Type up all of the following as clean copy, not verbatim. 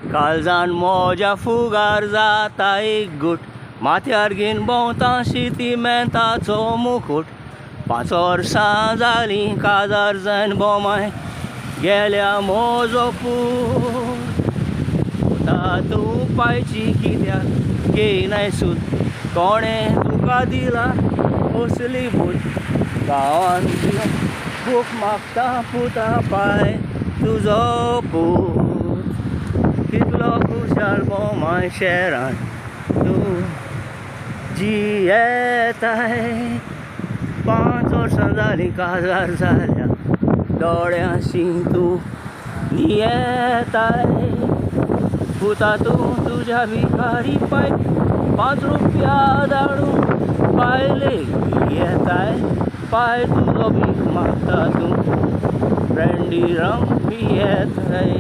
काळजान मोज्या फुगार जाता एक घुट, माथ्यार घेवन भोंवता शीती मेंताचो मुकुट. 5 वर्सां जालीं काजार जायन बोमाय गेल्या म्हजो पूत. तूं पायची कित्याक घेयनाय सूत, कोणें तुका दिला असली भूत. गांवान खूब मागता पुता पाय तुजो पूत. कितलो खुशाल बोमाय शेरान तूं जियेताय. 5 वर्सां जालीं काजार जाल्या दोळ्यांशी तूं न्हियेताय. पुता तूं तुज्या भिकारी पाय 5 रुपया धाडून बायले येताय. पाय तुजो भीक मागता तूं फ्रेंडीरांक बी येताय.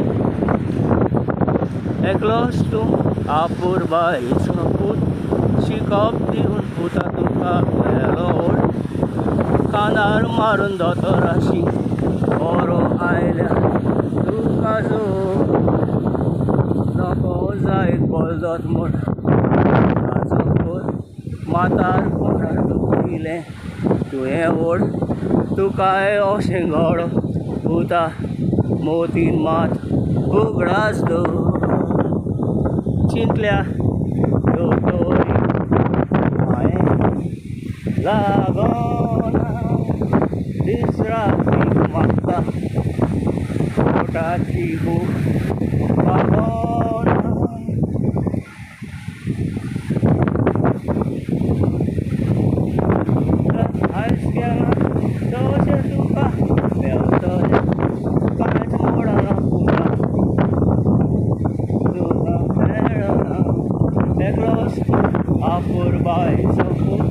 एकलोच तूं आपुरबायेचो पूत, शिकप दिवन पुता तुका गेलो ओड. कानार मारून दोतोराशी बरो आयल्या तुका जोर. नको जायत बोलदोत म्हूण ताचो खोर, मातार पोटार दुखिलें तुवें ओड. तुकाय अशें घोडो पुता मोतीन मात उगडास दवर. चिंतल्या दोतोरी माये लागोना, दीस राती मागता पोटाची भूक भागोना. आयज केन्ना तशें तुका मेवतलें कांयच मोडना पुता. तुका मेळना एकलोच आपुरबायेचो पूत,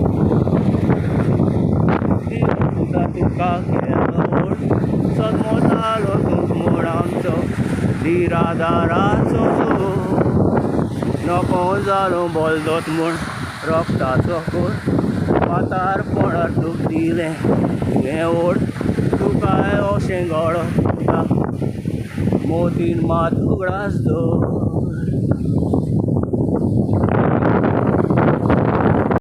पुता तुका गेलो ओड. सदमो जालो तूं म्हूण आमचो दिरादाराचो जोर. नको जालो बोलदोत म्हूण रोगताचो कोर, मातार पोटार दूख दिलें तुवें ओड. तुकाय अशें घोडो पुता मोतीन मात उगडास दवर.